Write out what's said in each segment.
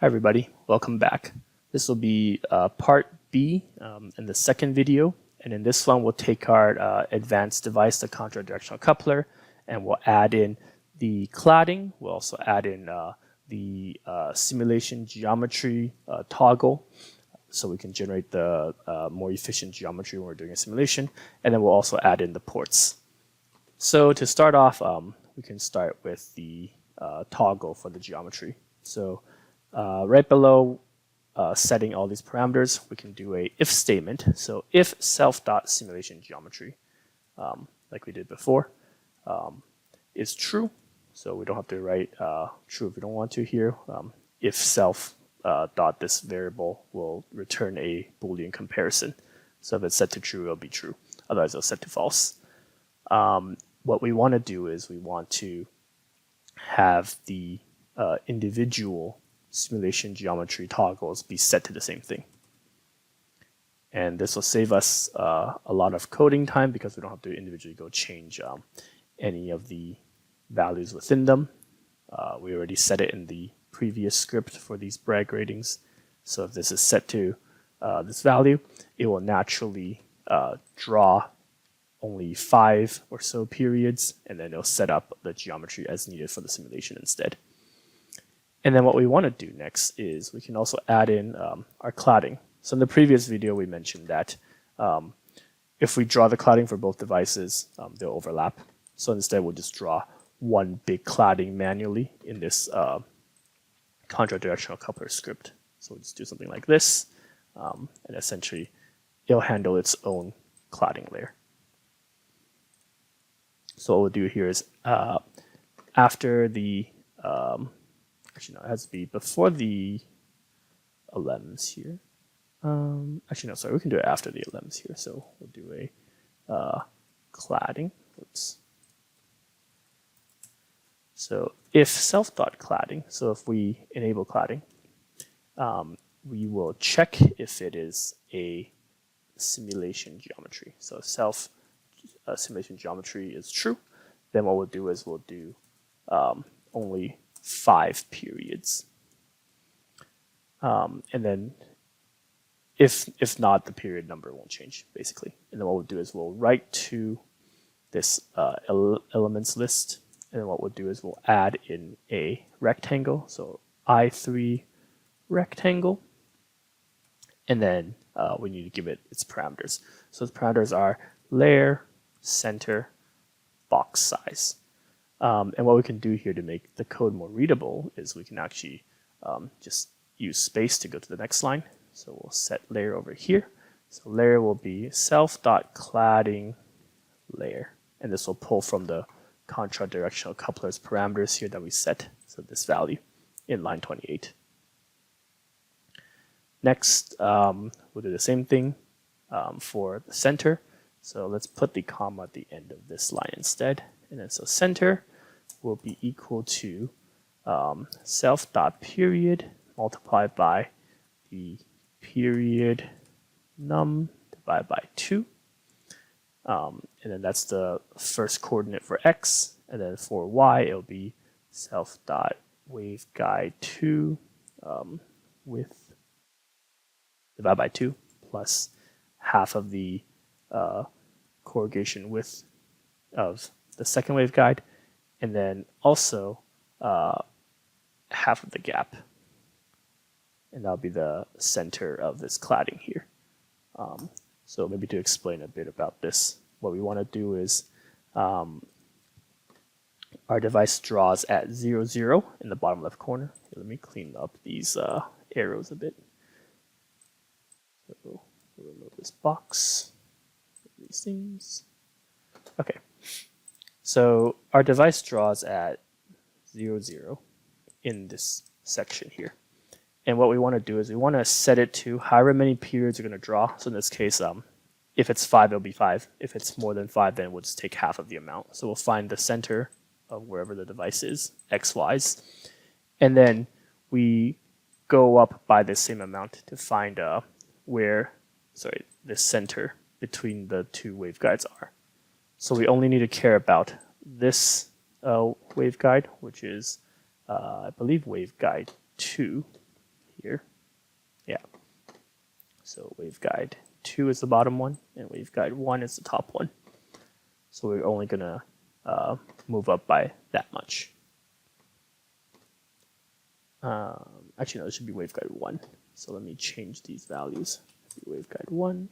Hi everybody, welcome back. This will be part B in the second video, and in this one we'll take our advanced device, the contra-directional coupler, and we'll add in the cladding. We'll also add in the simulation geometry toggle, so we can generate the more efficient geometry when we're doing a simulation, and then we'll also add in the ports. So to start off, we can start with the toggle for the geometry. So right below setting all these parameters, we can do a if statement. So if self.simulation geometry, like we did before, is true. So we don't have to write true if we don't want to here. If self dot this variable will return a Boolean comparison. So if it's set to true, it'll be true. Otherwise, it'll set to false. What we want to do is we want to have the individual simulation geometry toggles be set to the same thing. And this will save us a lot of coding time because we don't have to individually go change any of the values within them. We already set it in the previous script for these brag ratings. So if this is set to this value, it will naturally draw only 5 or so periods, and then it'll set up the geometry as needed for the simulation instead. And then what we want to do next is we can also add in our cladding. So in the previous video, we mentioned that if we draw the cladding for both devices, they'll overlap. So instead, we'll just draw one big cladding manually in this contra-directional coupler script. So we'll just do something like this, and essentially, it'll handle its own cladding layer. So what we'll do here is after the actually, no, it has to be before the elems here. Actually, no, sorry, we can do it after the elems here. So we'll do a cladding. Oops. So if self.cladding, so if we enable cladding, we will check if it is a simulation geometry. So self simulation geometry is true. Then what we'll do is we'll do only 5 periods, and then if not, the period number won't change basically. And then what we'll do is we'll write to this elements list, and then what we'll do is we'll add in a rectangle, so I3 rectangle, and then we need to give it its parameters. So the parameters are layer, center, box size. And what we can do here to make the code more readable is we can actually just use space to go to the next line. So we'll set layer over here. So layer will be self.cladding layer. And this will pull from the contra-directional coupler's parameters here that we set. So this value in line 28. Next, we'll do the same thing for the center. So let's put the comma at the end of this line instead. And then so center will be equal to self.period multiplied by the period num divided by 2. And then that's the first coordinate for x. And then for y, it'll be self.waveguide2 with divided by 2 plus half of the corrugation width of the second waveguide, and then also half of the gap. And that'll be the center of this cladding here. So maybe to explain a bit about this, what we want to do is our device draws at 0, 0 in the bottom left corner. Here, let me clean up these arrows a bit. So we'll remove this box, these things. Okay. So our device draws at 0, 0 in this section here. And what we want to do is we want to set it to however many periods we're going to draw. So in this case, if it's 5, it'll be 5. If it's more than 5, then we'll just take half of the amount. So we'll find the center of wherever the device is, xy's. And then we go up by the same amount to find where the center between the two waveguides are. So we only need to care about this waveguide, which is, I believe, waveguide 2. here. Yeah. So waveguide 2 is the bottom one, and waveguide 1 is the top one. So we're only going to move up by that much. Actually, no, it should be waveguide 1. So let me change these values. Waveguide 1.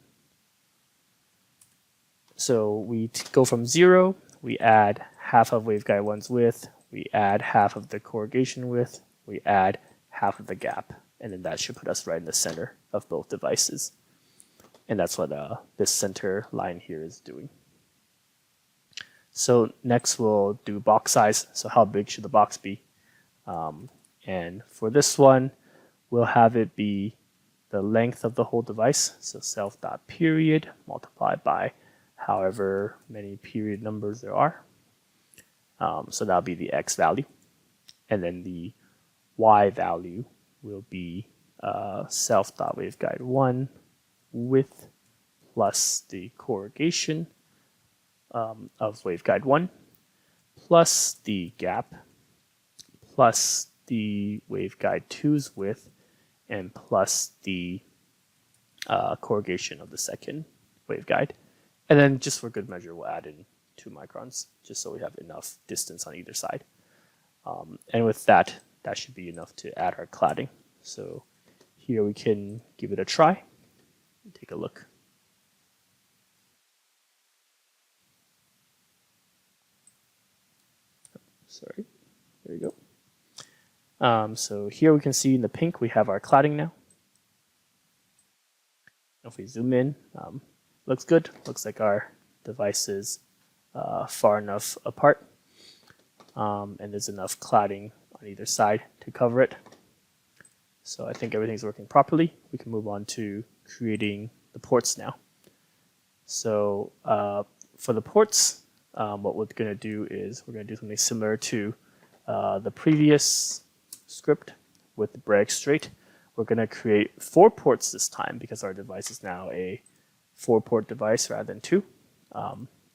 So we go from 0, we add half of waveguide 1's width, we add half of the corrugation width, we add half of the gap, and then that should put us right in the center of both devices. And that's what this center line here is doing. So next we'll do box size. So how big should the box be? And for this one, we'll have it be the length of the whole device. So self.period multiplied by however many period numbers there are. So that'll be the x value. And then the y value will be self.waveguide1 width plus the corrugation of waveguide 1 plus the gap plus the waveguide 2's width and plus the corrugation of the second waveguide. And then just for good measure, we'll add in 2 microns, just so we have enough distance on either side. And with that, that should be enough to add our cladding. So here we can give it a try. Take a look. Sorry, there we go. So here we can see in the pink, we have our cladding now. If we zoom in, looks good. Looks like our device is far enough apart. And there's enough cladding on either side to cover it. So I think everything's working properly. We can move on to creating the ports now. So for the ports, what we're going to do is we're going to do something similar to the previous script with the break straight. We're going to create 4 ports this time because our device is now a 4-port device rather than 2.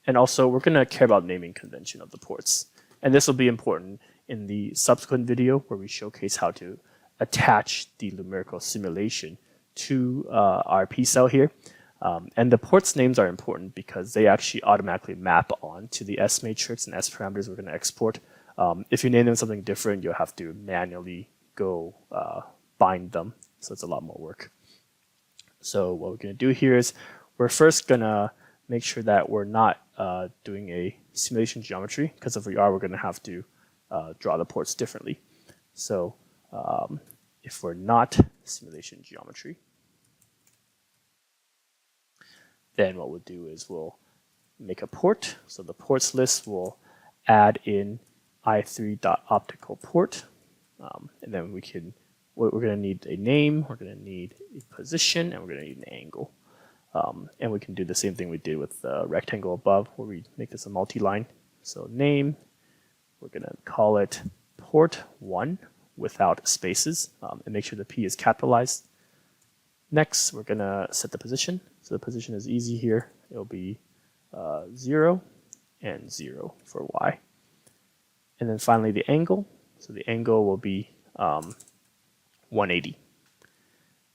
And also we're going to care about naming convention of the ports. And this will be important in the subsequent video where we showcase how to attach the Lumerical simulation to our PCell here. And the ports names are important because they actually automatically map onto the S matrix and S parameters we're going to export. If you name them something different, you'll have to manually go bind them. So it's a lot more work. So what we're going to do here is we're first going to make sure that we're not doing a simulation geometry, because if we are, we're going to have to draw the ports differently. So if we're not simulation geometry, then what we'll do is we'll make a port. So the ports list will add in i3.optical port. And then we're going to need a name, we're going to need a position, and we're going to need an angle. And we can do the same thing we did with the rectangle above, where we make this a multi-line. So name, we're going to call it port 1 without spaces, and make sure the P is capitalized. Next, we're going to set the position. So the position is easy here. It'll be 0 and 0 for Y. And then finally the angle. So the angle will be 180.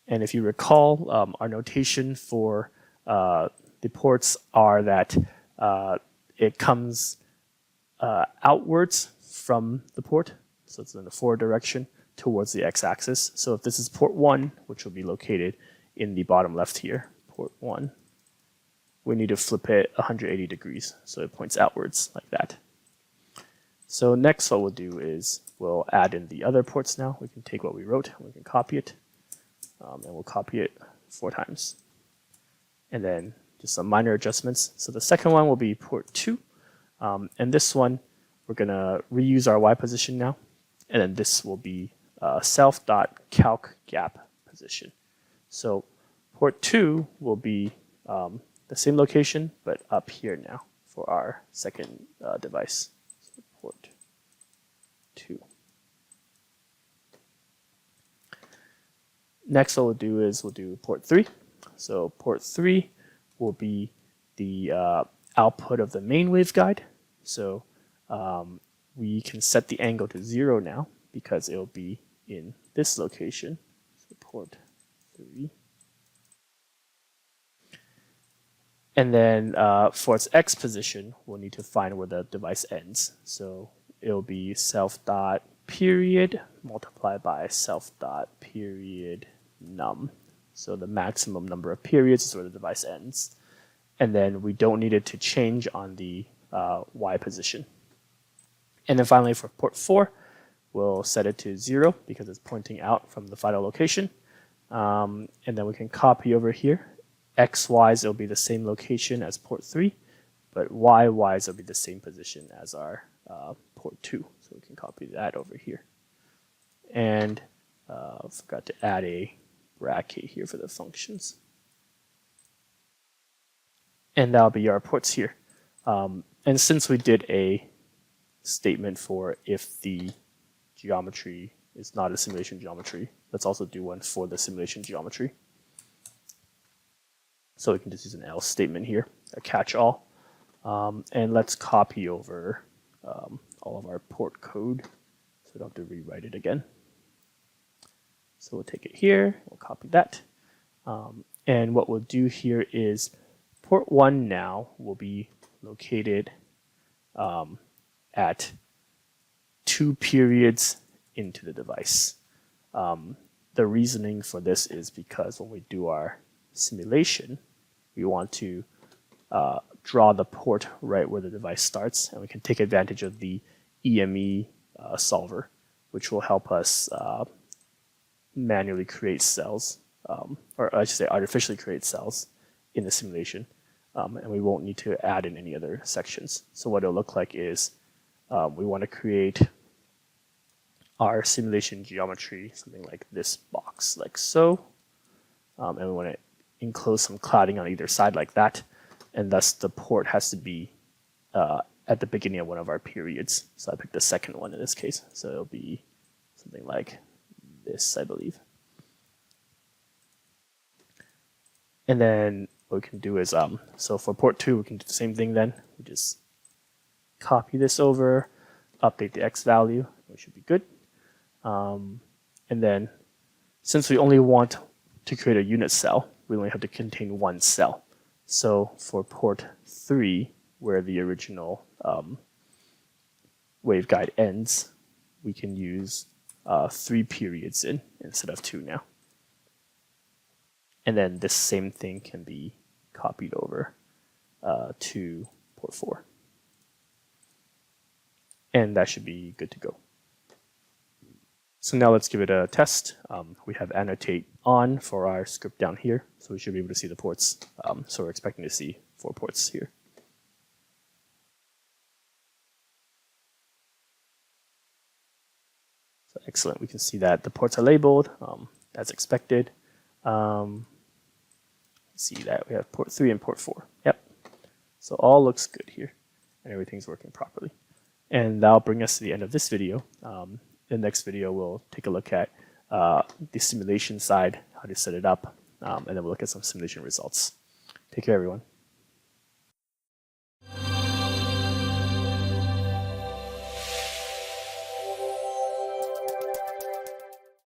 And if you recall, our notation for the ports are that it comes outwards from the port. So it's in the forward direction towards the x-axis. So if this is port 1, which will be located in the bottom left here, port 1, we need to flip it 180 degrees so it points outwards like that. So next what we'll do is we'll add in the other ports now. We can take what we wrote and we can copy it. And we'll copy it 4 times. And then just some minor adjustments. So the second one will be port 2. And this one, we're going to reuse our Y position now. And then this will be self.calc_gap position. So port 2 will be the same location, but up here now for our second device. So port 2. Next what we'll do is we'll do port 3. So port 3 will be the output of the main waveguide. So we can set the angle to 0 now because it will be in this location. So port 3. And then for its X position, we'll need to find where the device ends. So it'll be self dot period multiplied by self dot period num. So the maximum number of periods is where the device ends. And then we don't need it to change on the Y position. And then finally for port 4, we'll set it to 0 because it's pointing out from the final location. And then we can copy over here. X, Y's, it'll be the same location as port 3, but Y, Y's will be the same position as our port 2. So we can copy that over here. And forgot to add a bracket here for the functions. And that'll be our ports here. And since we did a statement for if the geometry is not a simulation geometry, let's also do one for the simulation geometry. So we can just use an else statement here, a catch-all. And let's copy over all of our port code so we don't have to rewrite it again. So we'll take it here, we'll copy that. And what we'll do here is port 1 now will be located at 2 periods into the device. The reasoning for this is because when we do our simulation, we want to draw the port right where the device starts, and we can take advantage of the EME solver, which will help us manually create cells, or I should say artificially create cells in the simulation, and we won't need to add in any other sections. So what it'll look like is we want to create our simulation geometry, something like this box, like so, and we want to enclose some cladding on either side like that, and thus the port has to be at the beginning of one of our periods. So I picked the second one in this case, so it'll be something like this, I believe. And then what we can do is, so for port 2, we can do the same thing then. We just copy this over, update the X value, we should be good. And then since we only want to create a unit cell, we only have to contain one cell. So for port 3, where the original waveguide ends, we can use 3 periods in instead of 2 now. And then this same thing can be copied over to port 4. And that should be good to go. So now let's give it a test. We have annotate on for our script down here, so we should be able to see the ports. So we're expecting to see 4 ports here. So excellent, we can see that the ports are labeled as expected. See that we have port 3 and port 4. Yep. So all looks good here, and everything's working properly. And that'll bring us to the end of this video. In the next video, we'll take a look at the simulation side, how to set it up, and then we'll look at some simulation results. Take care, everyone.